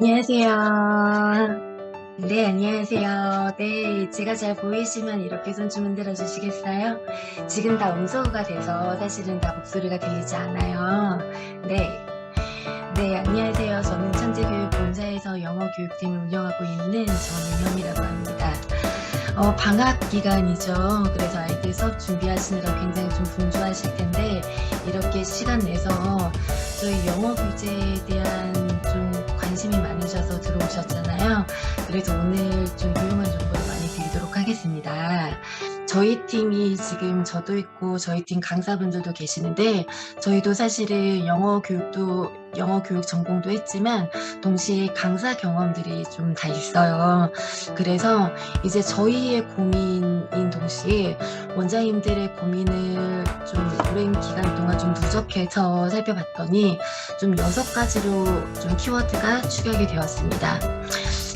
안녕하세요. 네, 안녕하세요. 네, 제가 잘 보이시면 이렇게 손 좀 흔들어 주시겠어요? 지금 다 음소거가 돼서 사실은 다 목소리가 들리지 않아요. 네. 네, 안녕하세요. 저는 천재교육본사에서 영어교육팀을 운영하고 있는 전은영이라고 합니다. 방학 기간이죠. 그래서 아이들 수업 준비하시느라 굉장히 좀 분주하실 텐데 이렇게 시간 내서 저희 영어 교재에 대한 좀 관심이 많으셔서 들어오셨잖아요. 그래서 오늘 좀 유용한 정보를 많이 드리도록 하겠습니다. 저희 팀이 지금 저도 있고 저희 팀 강사분들도 계시는데 저희도 사실은 영어 교육 전공도 했지만 동시에 강사 경험들이 좀 다 있어요. 그래서 이제 저희의 고민인 동시에 원장님들의 고민을 좀 오랜 기간 동안 좀 누적해서 살펴봤더니 좀 6가지로 좀 키워드가 축약이 되었습니다.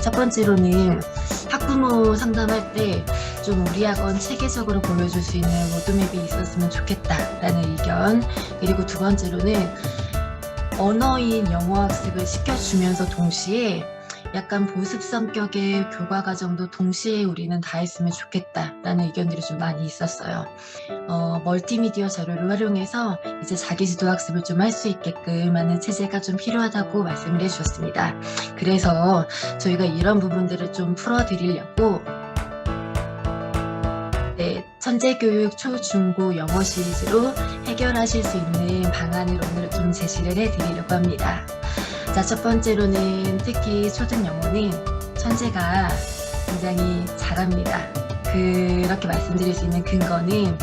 첫 번째로는 학부모 상담할 때 좀 우리 학원 체계적으로 보여줄 수 있는 로드맵이 있었으면 좋겠다라는 의견, 그리고 두 번째로는 언어인 영어 학습을 시켜주면서 동시에 약간 보습 성격의 교과 과정도 동시에 우리는 다 했으면 좋겠다라는 의견들이 좀 많이 있었어요. 멀티미디어 자료를 활용해서 이제 자기주도 학습을 좀 할 수 있게끔 하는 체제가 좀 필요하다고 말씀을 해주셨습니다. 그래서 저희가 이런 부분들을 좀 풀어드리려고 천재교육 초중고 영어 시리즈로 해결하실 수 있는 방안을 오늘 좀 제시를 해드리려고 합니다. 자, 첫 번째로는 특히 초등 영어는 천재가 굉장히 잘합니다. 그렇게 말씀드릴 수 있는 근거는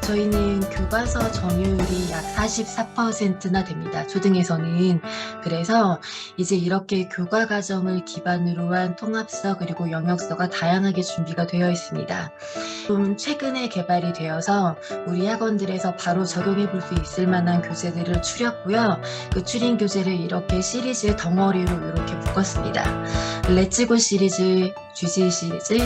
저희는 교과서 점유율이 약 44%나 됩니다. 초등에서는. 그래서 이제 이렇게 교과 과정을 기반으로 한 통합서 그리고 영역서가 다양하게 준비가 되어 있습니다. 좀 최근에 개발이 되어서 우리 학원들에서 바로 적용해 볼 수 있을 만한 교재들을 추렸고요. 그 추린 교재를 이렇게 시리즈 덩어리로 이렇게 묶었습니다. 렛츠고 시리즈, GG 시리즈,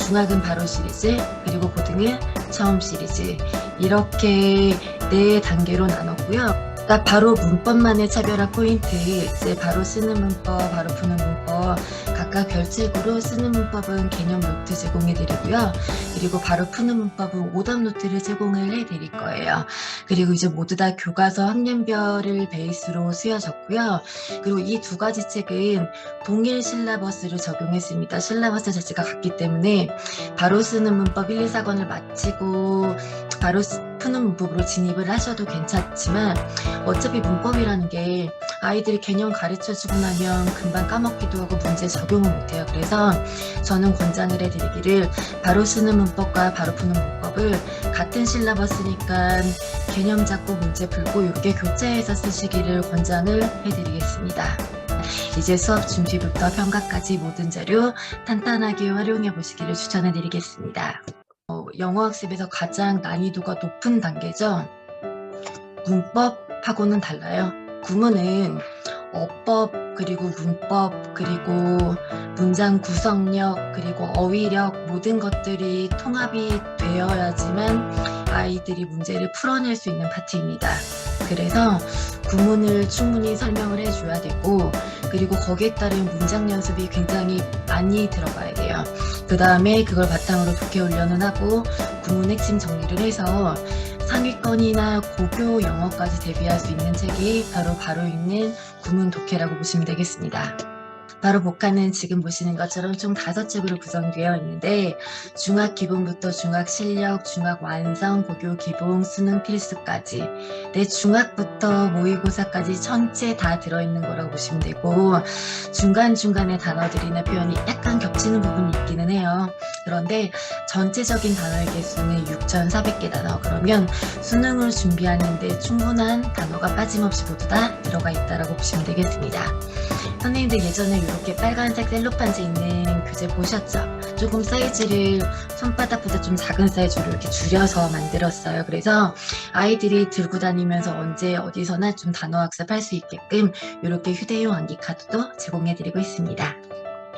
중학은 바로 시리즈, 그리고 고등은 처음 시리즈, 이렇게 4단계로 나눴고요. 바로 문법만의 차별화 포인트, 이제 바로 쓰는 문법, 바로 푸는 문법, 각각 별책으로 쓰는 문법은 개념 노트 제공해 드리고요. 그리고 바로 푸는 문법은 오답 노트를 제공을 해 드릴 거예요. 그리고 이제 모두 다 교과서 학년별을 베이스로 쓰여졌고요. 그리고 이 2가지 책은 동일 실라버스를 적용했습니다. 실라버스 자체가 같기 때문에 바로 쓰는 문법 1, 2, 4권을 마치고 바로 푸는 문법으로 진입을 하셔도 괜찮지만 어차피 문법이라는 게 아이들이 개념 가르쳐주고 나면 금방 까먹기도 하고 문제 적용을 못해요. 그래서 저는 권장을 해드리기를 바로 쓰는 문법과 바로 푸는 문법을 같은 실라버스니까 개념 잡고 문제 풀고 이렇게 교차해서 쓰시기를 권장을 해드리겠습니다. 이제 수업 준비부터 평가까지 모든 자료 탄탄하게 활용해 보시기를 추천해 드리겠습니다. 영어 학습에서 가장 난이도가 높은 단계죠. 문법하고는 달라요. 구문은 어법, 그리고 문법, 그리고 문장 구성력, 그리고 어휘력, 모든 것들이 통합이 되어야지만 아이들이 문제를 풀어낼 수 있는 파트입니다. 그래서 구문을 충분히 설명을 해줘야 되고, 그리고 거기에 따른 문장 연습이 굉장히 많이 들어가야 돼요. 그 다음에 그걸 바탕으로 독해 훈련을 하고 구문 핵심 정리를 해서 상위권이나 고교 영어까지 대비할 수 있는 책이 바로 읽는 구문 독해라고 보시면 되겠습니다. 바로 복화는 지금 보시는 것처럼 총 5책으로 구성되어 있는데 중학 기본부터 중학 실력, 중학 완성, 고교 기본, 수능 필수까지 중학부터 모의고사까지 전체 다 들어있는 거라고 보시면 되고 중간중간에 단어들이나 표현이 약간 겹치는 부분이 있기는 해요. 그런데 전체적인 단어의 개수는 6,400개 단어. 그러면 수능을 준비하는데 충분한 단어가 빠짐없이 모두 다 들어가 있다라고 보시면 되겠습니다. 선생님들 예전에 이렇게 빨간색 셀로판지 있는 교재 보셨죠? 조금 사이즈를 손바닥보다 좀 작은 사이즈로 이렇게 줄여서 만들었어요. 그래서 아이들이 들고 다니면서 언제 어디서나 좀 단어 학습할 수 있게끔 이렇게 휴대용 암기 카드도 제공해드리고 있습니다.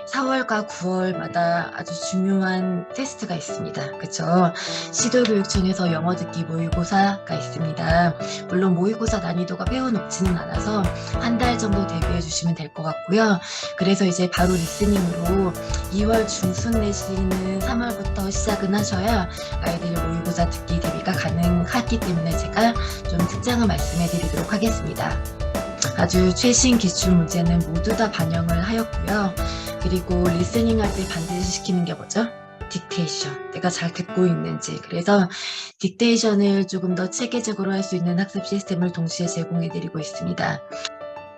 4월과 9월마다 아주 중요한 테스트가 있습니다. 그쵸? 시도교육청에서 영어 듣기 모의고사가 있습니다. 물론 모의고사 난이도가 매우 높지는 않아서 한 달 정도 대비해 주시면 될 것 같고요. 그래서 이제 바로 리스닝으로 2월 중순 내시는 3월부터 시작은 하셔야 아이들 모의고사 듣기 대비가 가능하기 때문에 제가 좀 특장을 말씀해 드리도록 하겠습니다. 아주 최신 기출 문제는 모두 다 반영을 하였고요. 그리고 리스닝 할 때 반드시 시키는 게 뭐죠? 딕테이션. 내가 잘 듣고 있는지. 그래서 딕테이션을 조금 더 체계적으로 할 수 있는 학습 시스템을 동시에 제공해 드리고 있습니다.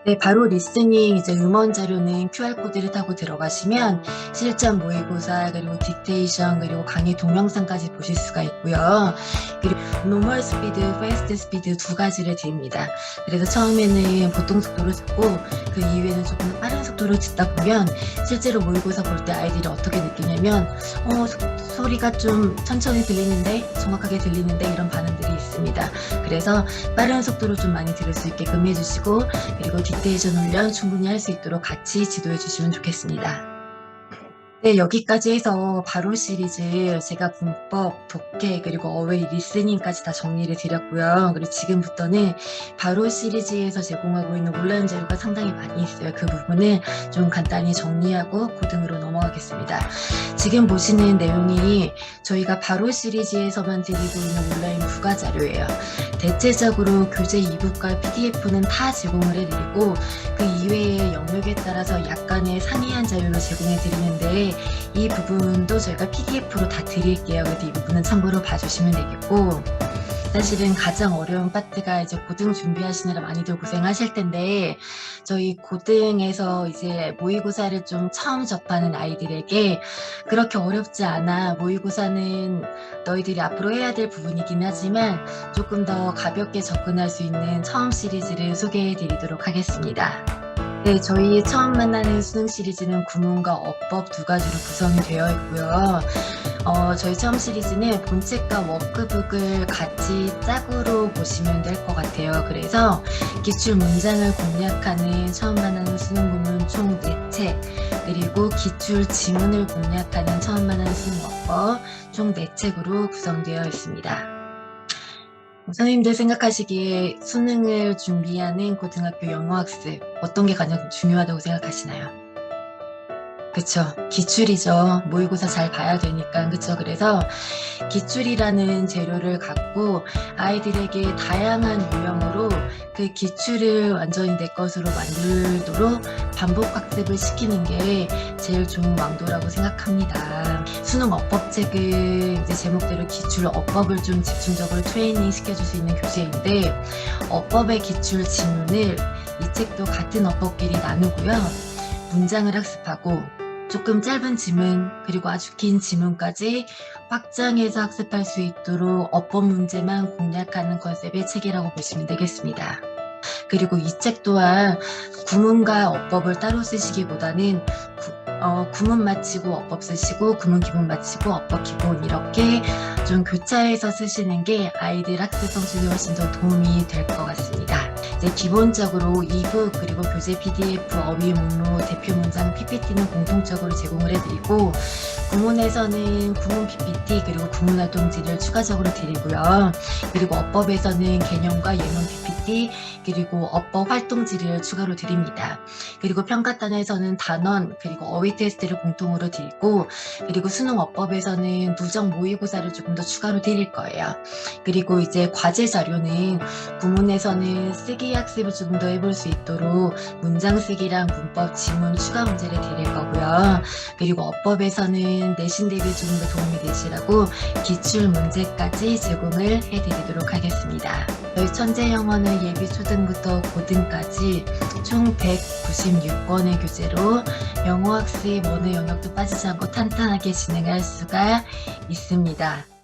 네, 바로 리스닝 이제 음원 자료는 QR코드를 타고 들어가시면 실전 모의고사 그리고 딕테이션 그리고 강의 동영상까지 보실 수가 있고요. 그리고 노멀 스피드, 패스트 스피드 두 가지를 드립니다. 그래서 처음에는 보통 속도로 듣고 그 이후에는 조금 더 빠른 속도로 듣다 보면 실제로 모의고사 볼 때 아이들이 어떻게 느끼냐면 소리가 좀 천천히 들리는데 정확하게 들리는데 이런 반응들이 있습니다. 그래서 빠른 속도로 좀 많이 들을 수 있게끔 해주시고 그리고 딕테이션 훈련 충분히 할 수 있도록 같이 지도해 주시면 좋겠습니다. 네, 여기까지 해서 바로 시리즈 제가 문법, 독해, 그리고 어웨이 리스닝까지 다 정리를 드렸고요. 그리고 지금부터는 바로 시리즈에서 제공하고 있는 온라인 자료가 상당히 많이 있어요. 그 부분을 좀 간단히 정리하고 고등으로 넘어가겠습니다. 지금 보시는 내용이 저희가 바로 시리즈에서만 드리고 있는 온라인 부가 자료예요. 대체적으로 교재 이북과 PDF는 다 제공을 해드리고 그 이외의 영역에 따라서 약간의 상이한 자료를 제공해 드리는데 이 부분도 저희가 PDF로 다 드릴게요. 그래서 이 부분은 참고로 봐주시면 되겠고 사실은 가장 어려운 파트가 이제 고등 준비하시느라 많이들 고생하실 텐데 저희 고등에서 이제 모의고사를 좀 처음 접하는 아이들에게 그렇게 어렵지 않아. 모의고사는 너희들이 앞으로 해야 될 부분이긴 하지만 조금 더 가볍게 접근할 수 있는 처음 시리즈를 소개해 드리도록 하겠습니다. 네, 저희 처음 만나는 수능 시리즈는 구문과 어법 두 가지로 구성이 되어 있고요. 저희 처음 시리즈는 본책과 워크북을 같이 짝으로 보시면 될 것 같아요. 그래서 기출 문장을 공략하는 처음 만나는 수능 구문 총 4책, 그리고 기출 지문을 공략하는 처음 만나는 수능 어법 총 4책으로 구성되어 있습니다. 선생님들 생각하시기에 수능을 준비하는 고등학교 영어학습 어떤 게 가장 중요하다고 생각하시나요? 그쵸. 기출이죠. 모의고사 잘 봐야 되니까. 그쵸. 그래서 기출이라는 재료를 갖고 아이들에게 다양한 유형으로 그 기출을 완전히 내 것으로 만들도록 반복 학습을 시키는 게 제일 좋은 왕도라고 생각합니다. 수능 어법책은 이제 제목대로 기출 어법을 좀 집중적으로 트레이닝 시켜줄 수 있는 교재인데 어법의 기출 지문을 이 책도 같은 어법끼리 나누고요. 문장을 학습하고 조금 짧은 지문 그리고 아주 긴 지문까지 확장해서 학습할 수 있도록 어법 문제만 공략하는 컨셉의 책이라고 보시면 되겠습니다. 그리고 이 책 또한 구문과 어법을 따로 쓰시기보다는 구문 마치고 어법 쓰시고 구문 기본 마치고 어법 기본 이렇게 좀 교차해서 쓰시는 게 아이들 학습 성취에 훨씬 더 도움이 될 것 같습니다. 이제 기본적으로 이북 그리고 교재 PDF, 어휘 목록, 대표 문장 PPT는 공통적으로 제공을 해드리고 구문에서는 구문 PPT 그리고 구문 활동지를 추가적으로 드리고요. 그리고 어법에서는 개념과 예문 PPT 그리고 어법 활동지를 추가로 드립니다. 그리고 평가단에서는 단원 그리고 어휘 테스트를 공통으로 드리고 그리고 수능 어법에서는 누적 모의고사를 조금 더 추가로 드릴 거예요. 그리고 이제 과제 자료는 구문에서는 쓰기 쓰기 학습을 조금 더 해볼 수 있도록 문장 쓰기랑 문법, 지문 추가 문제를 드릴 거고요. 그리고 어법에서는 내신 대비 조금 더 도움이 되시라고 기출 문제까지 제공을 해드리도록 하겠습니다. 저희 천재영어는 예비 초등부터 고등까지 총 196권의 교재로 영어 학습 어느 영역도 빠지지 않고 탄탄하게 진행할 수가 있습니다.